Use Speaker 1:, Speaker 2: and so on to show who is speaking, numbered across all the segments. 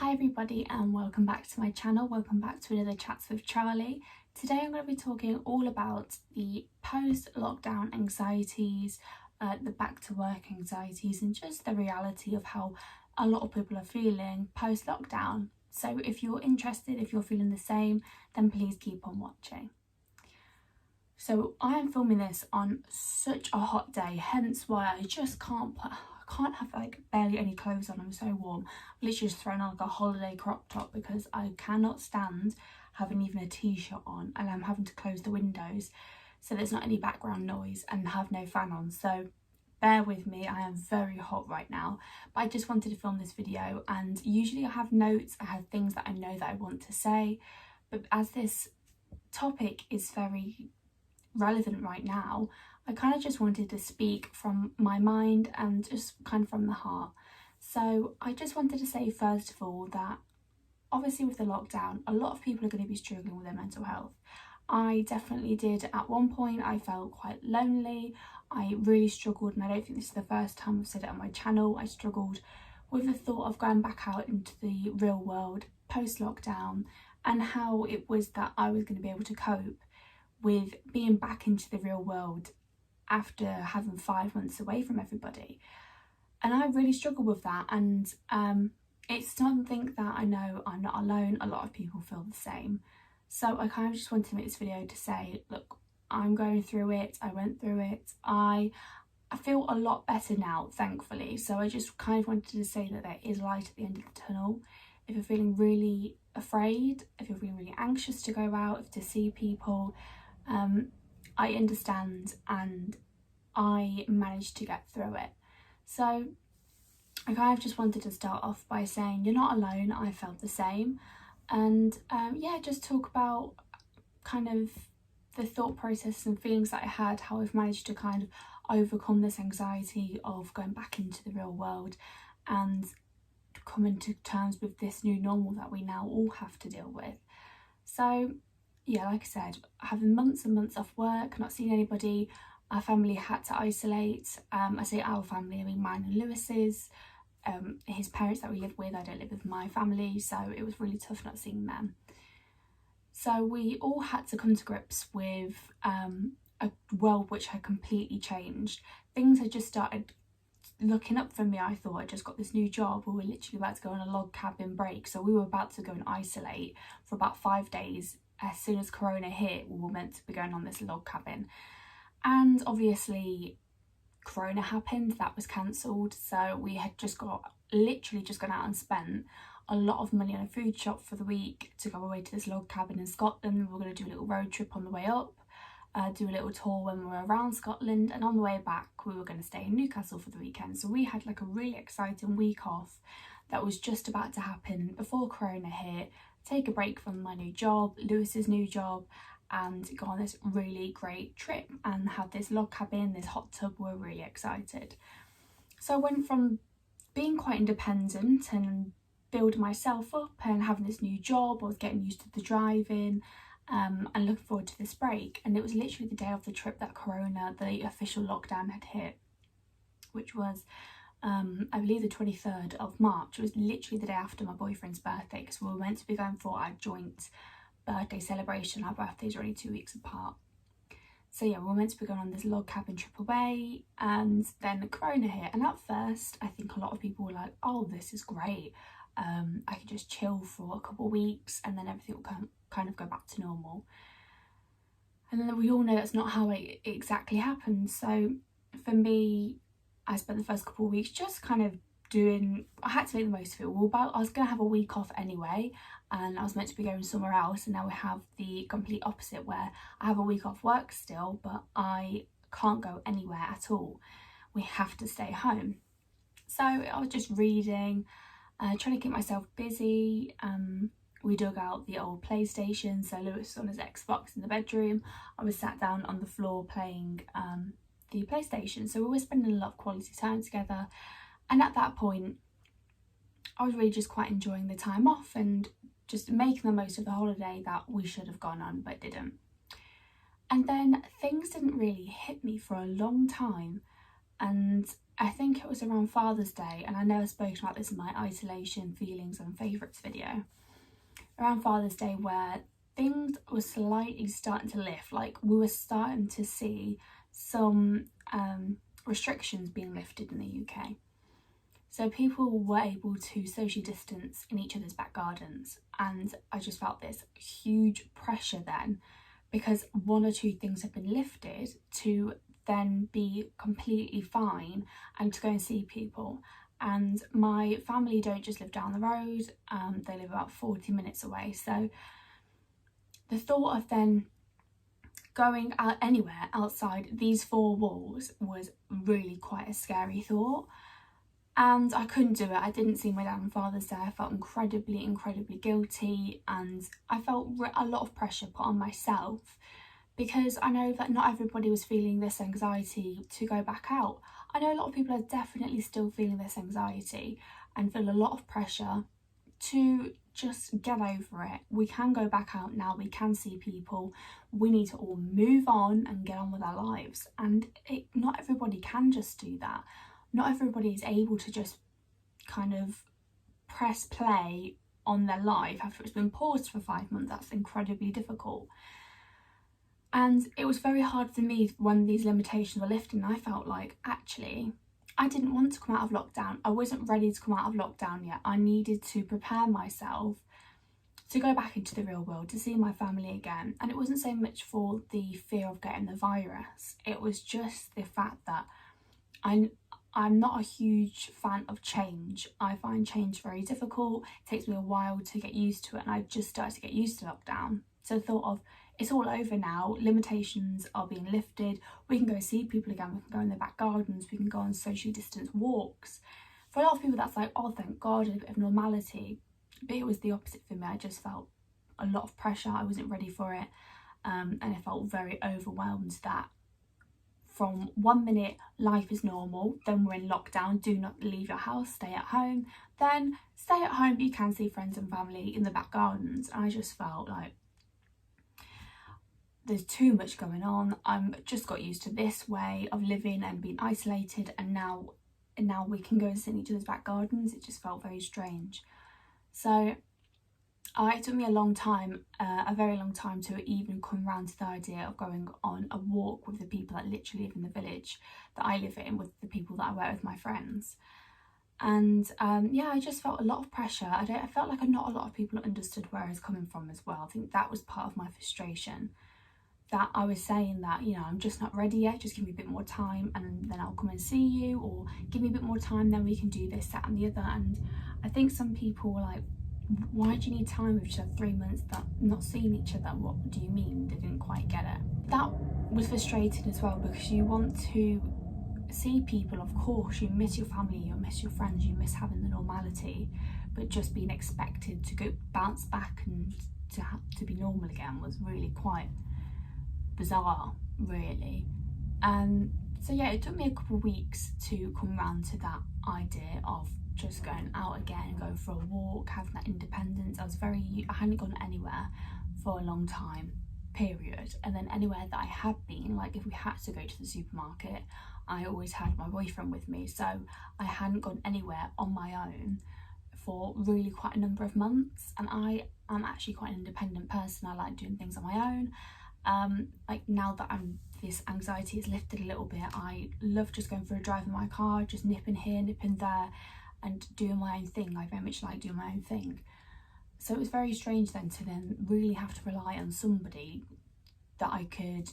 Speaker 1: Hi everybody and welcome back to my channel, welcome back to another Chats with Charlie. Today I'm going to be talking all about the post-lockdown anxieties, the back to work anxieties and just the reality of how a lot of people are feeling post-lockdown. So if you're interested, if you're feeling the same, then please keep on watching. So I am filming this on such a hot day, hence why I just can't have like barely any clothes on. I'm so warm. I've literally just thrown on like a holiday crop top because I cannot stand having even a t-shirt on, and I'm having to close the windows so there's not any background noise and have no fan on. So bear with me, I am very hot right now, but I just wanted to film this video. And usually I have notes, I have things that I know that I want to say, but as this topic is very relevant right now, I kind of just wanted to speak from my mind and just kind of from the heart. So I just wanted to say first of all that obviously with the lockdown, a lot of people are going to be struggling with their mental health. I definitely did at one point. I felt quite lonely. I really struggled, and I don't think this is the first time I've said it on my channel. I struggled with the thought of going back out into the real world post-lockdown and how it was that I was going to be able to cope with being back into the real world after having 5 months away from everybody. And I really struggled with that, and it's something that I know I'm not alone. A lot of people feel the same. So I kind of just wanted to make this video to say, look, I'm going through it, I went through it, I feel a lot better now, thankfully. So I just kind of wanted to say that there is light at the end of the tunnel. If you're feeling really afraid, if you're feeling really anxious to go out, to see people, I understand, and I managed to get through it. So I kind of just wanted to start off by saying you're not alone. I felt the same, and yeah, just talk about kind of the thought process and feelings that I had, how I've managed to kind of overcome this anxiety of going back into the real world and coming to terms with this new normal that we now all have to deal with. So yeah, like I said, having months and months off work, not seeing anybody, our family had to isolate. I say our family, I mean mine and Lewis's. His parents that we live with, I don't live with my family, so it was really tough not seeing them. So we all had to come to grips with a world which had completely changed. Things had just started looking up for me. I thought I just got this new job. We were literally about to go on a log cabin break, so we were about to go and isolate for about 5 days. As soon as Corona hit, we were meant to be going on this log cabin, and obviously Corona happened, that was cancelled. So we had literally just gone out and spent a lot of money on a food shop for the week to go away to this log cabin in Scotland. We were going to do a little road trip on the way up, do a little tour when we were around Scotland, and on the way back we were going to stay in Newcastle for the weekend. So we had like a really exciting week off that was just about to happen before Corona hit, take a break from my new job, Lewis's new job, and go on this really great trip and have this log cabin, this hot tub. We're really excited. So I went from being quite independent and building myself up and having this new job. I was getting used to the driving and looking forward to this break, and it was literally the day of the trip that Corona, the official lockdown, had hit, which was I believe the 23rd of March. It was literally the day after my boyfriend's birthday, because we were meant to be going for our joint birthday celebration. Our birthdays are only 2 weeks apart. So yeah, we were meant to be going on this log cabin trip away, and then Corona hit. And at first I think a lot of people were like, oh, this is great, I could just chill for a couple of weeks and then everything will kind of go back to normal. And then we all know that's not how it exactly happened. So for me, I spent the first couple of weeks just kind of I had to make the most of it. I was going to have a week off anyway, and I was meant to be going somewhere else, and now we have the complete opposite, where I have a week off work still, but I can't go anywhere at all. We have to stay home. So I was just reading, trying to keep myself busy. We dug out the old PlayStation, so Lewis was on his Xbox in the bedroom. I was sat down on the floor playing the PlayStation. So we were spending a lot of quality time together, and at that point I was really just quite enjoying the time off and just making the most of the holiday that we should have gone on but didn't. And then things didn't really hit me for a long time, and I think it was around Father's Day, and I know I've spoken about this in my isolation, feelings and favourites video. Around Father's Day, where things were slightly starting to lift, like we were starting to see some restrictions being lifted in the UK. So people were able to socially distance in each other's back gardens, and I just felt this huge pressure then, because one or two things have been lifted, to then be completely fine and to go and see people. And my family don't just live down the road, they live about 40 minutes away. So the thought of then going out anywhere outside these four walls was really quite a scary thought. And I couldn't do it. I didn't see my dad on Father's Day. I felt incredibly guilty, and I felt a lot of pressure put on myself, because I know that not everybody was feeling this anxiety to go back out. I know a lot of people are definitely still feeling this anxiety and feel a lot of pressure to just get over it. We can go back out now, we can see people, we need to all move on and get on with our lives. And not everybody can just do that. Not everybody is able to just kind of press play on their life after it's been paused for 5 months. That's incredibly difficult. And it was very hard for me when these limitations were lifted, and I felt like, actually, I didn't want to come out of lockdown. I wasn't ready to come out of lockdown yet. I needed to prepare myself to go back into the real world, to see my family again. And it wasn't so much for the fear of getting the virus. It was just the fact that I'm not a huge fan of change. I find change very difficult. It takes me a while to get used to it, and I just started to get used to lockdown. So the thought of, it's all over now, limitations are being lifted, we can go see people again, we can go in their back gardens, we can go on socially distanced walks. For a lot of people that's like, oh thank God, a bit of normality. But it was the opposite for me. I just felt a lot of pressure. I wasn't ready for it, and I felt very overwhelmed that from 1 minute life is normal, then we're in lockdown, do not leave your house, stay at home, then stay at home but you can see friends and family in the back gardens. And I just felt like there's too much going on. I'm just got used to this way of living and being isolated, and now we can go and sit in each other's back gardens. It just felt very strange. So it took me a long time, a very long time, to even come around to the idea of going on a walk with the people that literally live in the village that I live in, with the people that I work with, my friends. And yeah, I just felt a lot of pressure. I felt like not a lot of people understood where I was coming from as well. I think that was part of my frustration, that I was saying that, you know, I'm just not ready yet, just give me a bit more time and then I'll come and see you, or give me a bit more time, then we can do this, that and the other. And I think some people were like, why do you need time? We've just had 3 months that not seeing each other. What do you mean? They didn't quite get it. That was frustrating as well, because you want to see people, of course, you miss your family, you miss your friends, you miss having the normality, but just being expected to go bounce back and to be normal again was really quite bizarre, really. So yeah, it took me a couple of weeks to come around to that idea of just going out again, going for a walk, having that independence. I hadn't gone anywhere for a long time, period. And then anywhere that I had been, like if we had to go to the supermarket, I always had my boyfriend with me. So I hadn't gone anywhere on my own for really quite a number of months. And I am actually quite an independent person. I like doing things on my own. Like now that this anxiety is lifted a little bit, I love just going for a drive in my car, just nipping here, nipping there, and doing my own thing. I very much like doing my own thing. So it was very strange then to really have to rely on somebody that I could,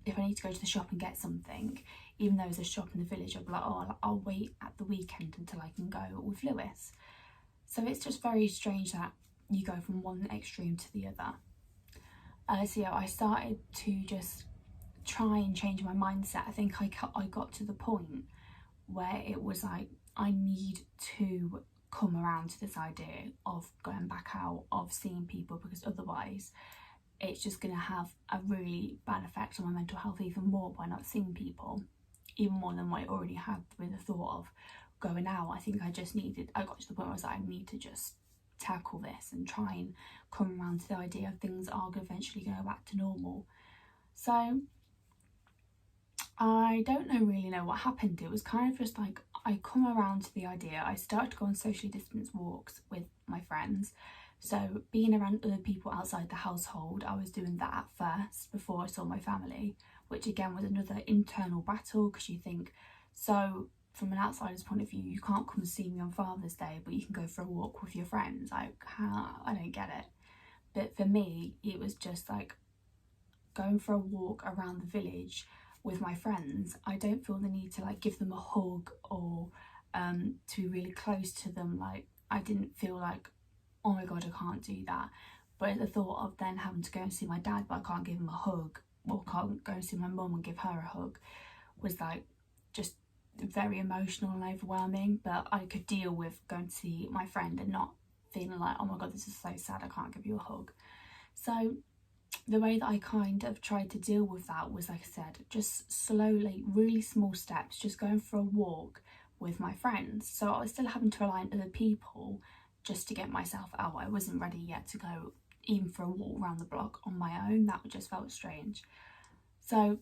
Speaker 1: if I need to go to the shop and get something, even though there's a shop in the village, I'll be like, oh, I'll wait at the weekend until I can go with Lewis. So it's just very strange that you go from one extreme to the other. So yeah, I started to just try and change my mindset. I think I got to the point where it was like, I need to come around to this idea of going back out, of seeing people, because otherwise it's just going to have a really bad effect on my mental health even more by not seeing people, even more than what I already had with the thought of going out. I think I got to the point where I was like, I need to just tackle this and try and come around to the idea of things are eventually going back to normal. So I don't really know what happened. It was kind of just like I come around to the idea. I started to go on socially distanced walks with my friends. So being around other people outside the household, I was doing that at first before I saw my family, which again was another internal battle, because you think, so from an outsider's point of view, you can't come and see me on Father's Day, but you can go for a walk with your friends. Like, how? I don't get it. But for me, it was just like going for a walk around the village with my friends. I don't feel the need to like give them a hug or to be really close to them. Like, I didn't feel like, oh my god, I can't do that. But the thought of then having to go and see my dad but I can't give him a hug, or can't go and see my mum and give her a hug, was like just very emotional and overwhelming. But I could deal with going to see my friend and not feeling like, oh my god, this is so sad, I can't give you a hug. So the way that I kind of tried to deal with that was, like I said, just slowly, really small steps, just going for a walk with my friends. So I was still having to rely on other people just to get myself out. I wasn't ready yet to go even for a walk around the block on my own. That just felt strange. So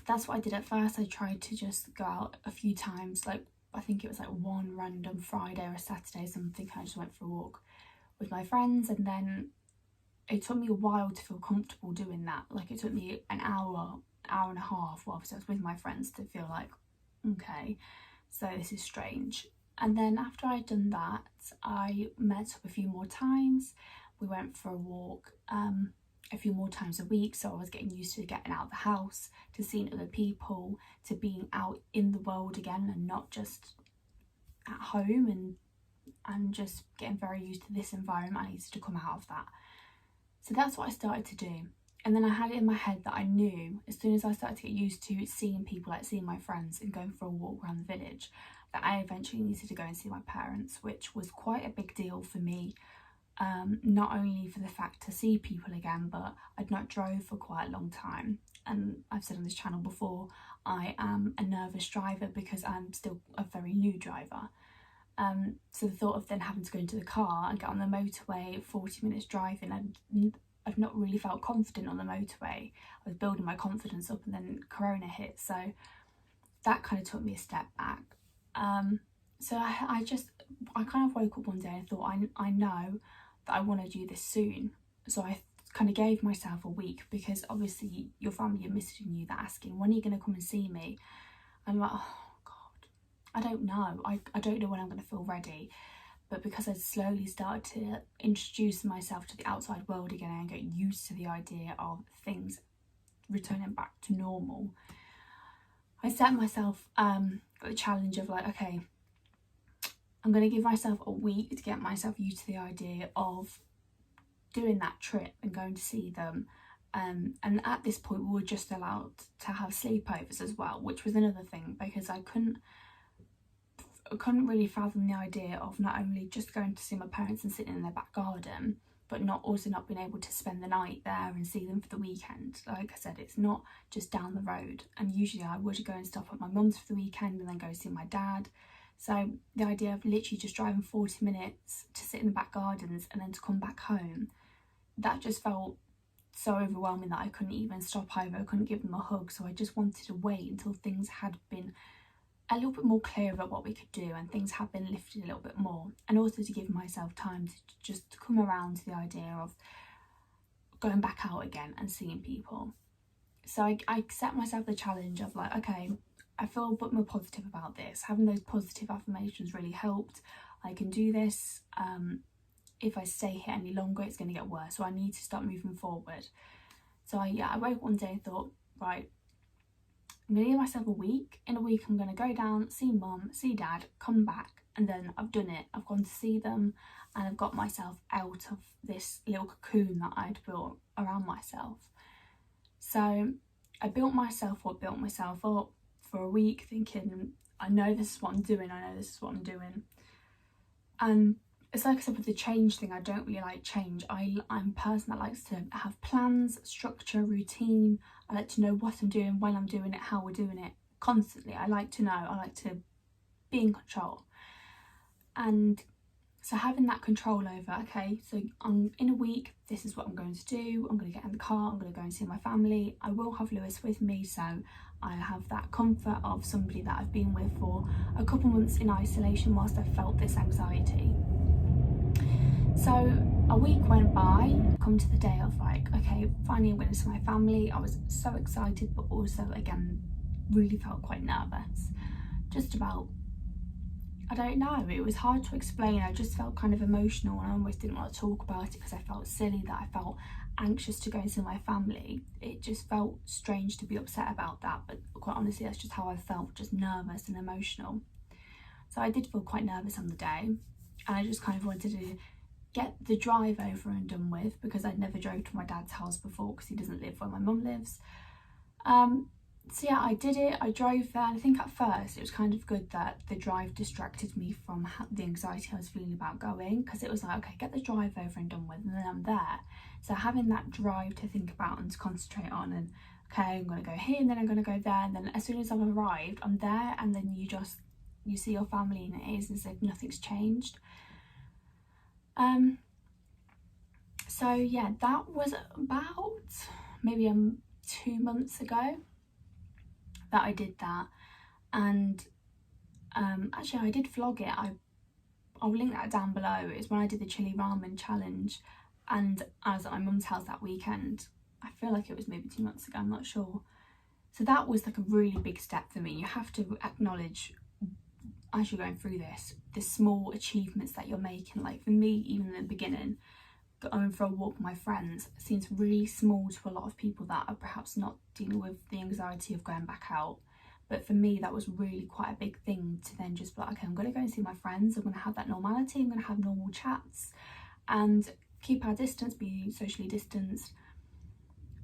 Speaker 1: that's what I did at first. I tried to just go out a few times, like I think it was like one random Friday or a Saturday, something. I just went for a walk with my friends, and then it took me a while to feel comfortable doing that. Like, it took me an hour and a half whilst I was with my friends to feel like, okay, so this is strange. And then after I'd done that, I met up a few more times. We went for a walk a few more times a week, so I was getting used to getting out of the house, to seeing other people, to being out in the world again and not just at home, and just getting very used to this environment. I needed to come out of that. So that's what I started to do. And then I had it in my head that I knew as soon as I started to get used to seeing people, like seeing my friends and going for a walk around the village, that I eventually needed to go and see my parents, which was quite a big deal for me. Not only for the fact to see people again, but I'd not drove for quite a long time. And I've said on this channel before, I am a nervous driver because I'm still a very new driver. So the thought of then having to go into the car and get on the motorway, 40 minutes driving, and I've not really felt confident on the motorway. I was building my confidence up, and then Corona hit, so that kind of took me a step back. So I kind of woke up one day and thought, I know that I want to do this soon. So I kind of gave myself a week, because obviously your family are messaging you, they're asking, when are you going to come and see me? I'm like, oh, I don't know. I don't know when I'm going to feel ready. But because I slowly started to introduce myself to the outside world again and get used to the idea of things returning back to normal, I set myself the challenge of like, okay, I'm going to give myself a week to get myself used to the idea of doing that trip and going to see them. And at this point we were just allowed to have sleepovers as well, which was another thing, because I couldn't really fathom the idea of not only just going to see my parents and sitting in their back garden, but also not being able to spend the night there and see them for the weekend. Like I said, it's not just down the road, and usually I would go and stop at my mum's for the weekend and then go see my dad. So the idea of literally just driving 40 minutes to sit in the back gardens and then to come back home, that just felt so overwhelming that I couldn't even stop over, I couldn't give them a hug. So I just wanted to wait until things had been a little bit more clear about what we could do and things have been lifted a little bit more, and also to give myself time to just come around to the idea of going back out again and seeing people. So I set myself the challenge of like, okay, I feel a bit more positive about this. Having those positive affirmations really helped. I can do this. If I stay here any longer, it's going to get worse, so I need to start moving forward. So I woke up one day and thought, right, I'm going to give myself a week. In a week I'm going to go down, see mum, see dad, come back, and then I've done it. I've gone to see them and I've got myself out of this little cocoon that I'd built around myself. So I built myself up for a week, thinking, I know this is what I'm doing, And it's like I said with the change thing, I don't really like change. I'm a person that likes to have plans, structure, routine. I like to know what I'm doing, when I'm doing it, how we're doing it, constantly. I like to know, I like to be in control. And so having that control over, okay, so in a week, this is what I'm going to do. I'm going to get in the car, I'm going to go and see my family. I will have Lewis with me, so I have that comfort of somebody that I've been with for a couple months in isolation whilst I felt this anxiety. So a week went by, come to the day of like, okay, finally I'm going to see my family. I was so excited, but also again really felt quite nervous, just about, I don't know, it was hard to explain. I just felt kind of emotional and I almost didn't want to talk about it because I felt silly that I felt anxious to go and see my family. It just felt strange to be upset about that, but quite honestly that's just how I felt, just nervous and emotional. So I did feel quite nervous on the day, and I just kind of wanted to get the drive over and done with because I'd never drove to my dad's house before because he doesn't live where my mum lives. So yeah, I did it. I drove there, and I think at first it was kind of good that the drive distracted me from the anxiety I was feeling about going, because it was like, okay, get the drive over and done with and then I'm there. So having that drive to think about and to concentrate on, and okay, I'm going to go here and then I'm going to go there, and then as soon as I've arrived I'm there, and then you see your family and it is as if nothing's changed. So yeah, that was about maybe 2 months ago that I did that. And actually I did vlog it. I'll link that down below. It's when I did the chili ramen challenge and I was at my mum's house that weekend. I feel like it was maybe 2 months ago, I'm not sure. So that was like a really big step for me. You have to acknowledge as you're going through this, the small achievements that you're making. Like for me, even in the beginning, going for a walk with my friends seems really small to a lot of people that are perhaps not dealing with the anxiety of going back out. But for me, that was really quite a big thing to then just be like, okay, I'm going to go and see my friends. I'm going to have that normality. I'm going to have normal chats and keep our distance, be socially distanced,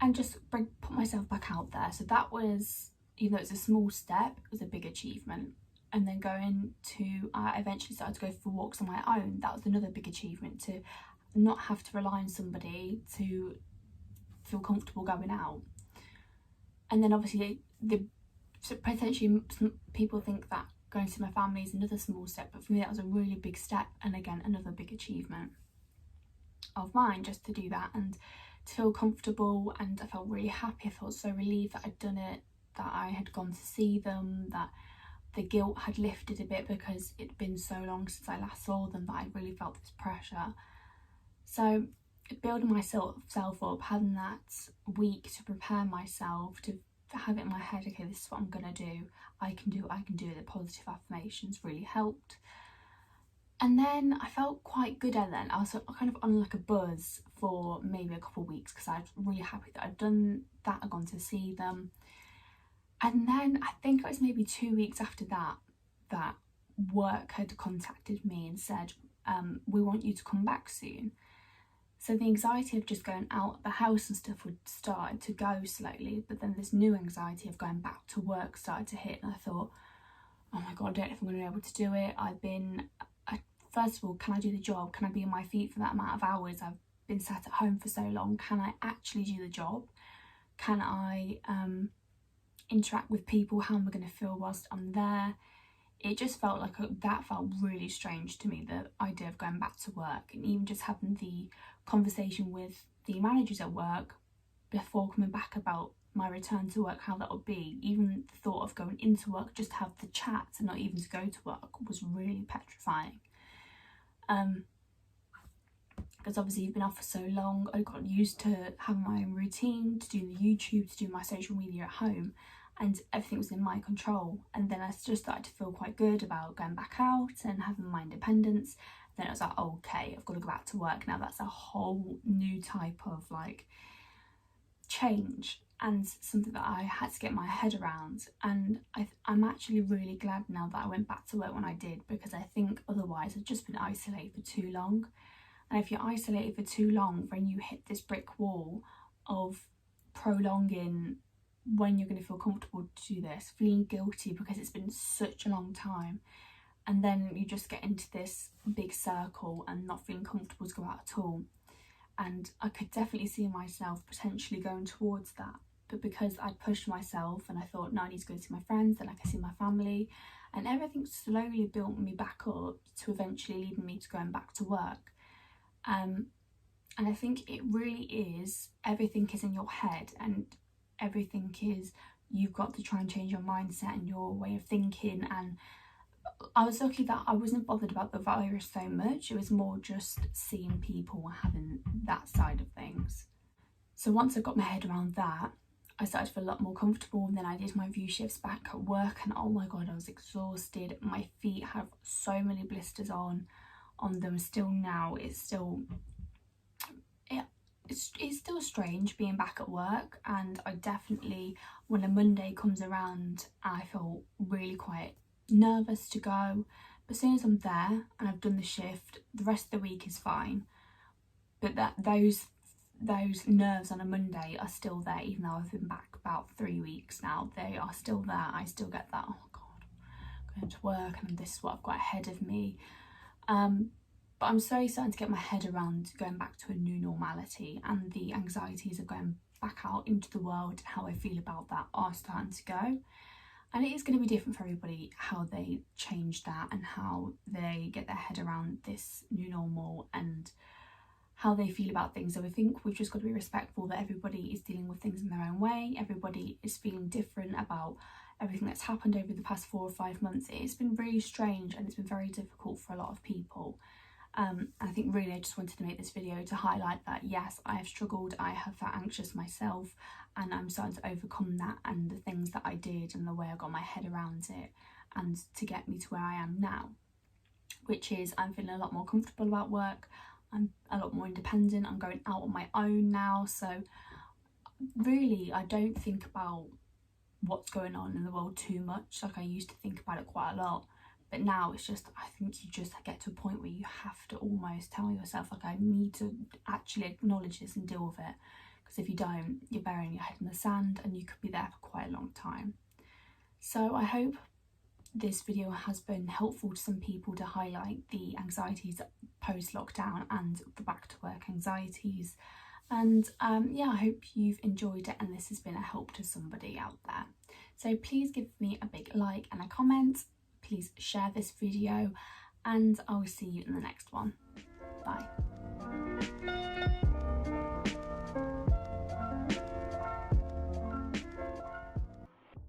Speaker 1: and just put myself back out there. So that was, even though it's a small step, it was a big achievement. And then going to, I eventually started to go for walks on my own. That was another big achievement, to not have to rely on somebody to feel comfortable going out. And then obviously potentially people think that going to my family is another small step, but for me that was a really big step, and again another big achievement of mine, just to do that and to feel comfortable. And I felt really happy. I felt so relieved that I'd done it, that I had gone to see them, that the guilt had lifted a bit because it'd been so long since I last saw them that I really felt this pressure. So building myself up, having that week to prepare myself, to have it in my head, okay, this is what I'm gonna do, I can do it, the positive affirmations really helped. And then I felt quite good at then. I was kind of on like a buzz for maybe a couple of weeks because I was really happy that I'd done that, I'd gone to see them. And then I think it was maybe 2 weeks after that, that work had contacted me and said, we want you to come back soon. So the anxiety of just going out the house and stuff would start to go slowly, but then this new anxiety of going back to work started to hit, and I thought, oh my god, I don't know if I'm going to be able to do it. First of all, can I do the job? Can I be on my feet for that amount of hours? I've been sat at home for so long. Can I actually do the job? Can I interact with people? How am I going to feel whilst I'm there? It just felt like that felt really strange to me, the idea of going back to work, and even just having the conversation with the managers at work before coming back about my return to work, how that would be. Even the thought of going into work just to have the chat and not even to go to work was really petrifying. Because obviously you've been off for so long, I got used to having my own routine, to do the YouTube, to do my social media at home, and everything was in my control. And then I just started to feel quite good about going back out and having my independence. Then it was like, oh, okay, I've got to go back to work now. That's a whole new type of like change, and something that I had to get my head around. And I'm actually really glad now that I went back to work when I did, because I think otherwise I'd just been isolated for too long. And if you're isolated for too long, then you hit this brick wall of prolonging when you're going to feel comfortable to do this, feeling guilty because it's been such a long time, and then you just get into this big circle and not feeling comfortable to go out at all. And I could definitely see myself potentially going towards that, but because I'd pushed myself and I thought, no, I need to go see my friends, then I can see my family, and everything slowly built me back up to eventually leading me to going back to work. And I think it really is, everything is in your head, and everything is you've got to try and change your mindset and your way of thinking. And I was lucky that I wasn't bothered about the virus so much. It was more just seeing people having that side of things. So once I got my head around that, I started to feel a lot more comfortable. And then I did my view shifts back at work, and oh my god, I was exhausted. My feet have so many blisters on them still now. It's still strange being back at work, and I definitely, when a Monday comes around, I feel really quite nervous to go. But as soon as I'm there and I've done the shift, the rest of the week is fine. But those nerves on a Monday are still there, even though I've been back about 3 weeks now. They are still there. I still get that, oh god, I'm going to work and this is what I've got ahead of me. But I'm slowly starting to get my head around going back to a new normality, and the anxieties of going back out into the world, how I feel about that, are starting to go. And it is going to be different for everybody how they change that and how they get their head around this new normal and how they feel about things. So I think we've just got to be respectful that everybody is dealing with things in their own way. Everybody is feeling different about everything that's happened over the past 4 or 5 months. It's been really strange and it's been very difficult for a lot of people. I think really I just wanted to make this video to highlight that yes, I have struggled, I have felt anxious myself, and I'm starting to overcome that, and the things that I did and the way I got my head around it, and to get me to where I am now, which is I'm feeling a lot more comfortable about work. I'm a lot more independent. I'm going out on my own now, so really I don't think about what's going on in the world too much. Like I used to think about it quite a lot. But now it's just, I think you just get to a point where you have to almost tell yourself, like, I need to actually acknowledge this and deal with it. Because if you don't, you're burying your head in the sand and you could be there for quite a long time. So I hope this video has been helpful to some people to highlight the anxieties post-lockdown and the back to work anxieties. And yeah, I hope you've enjoyed it and this has been a help to somebody out there. So please give me a big like and a comment. Please share this video, and I will see you in the next one. Bye.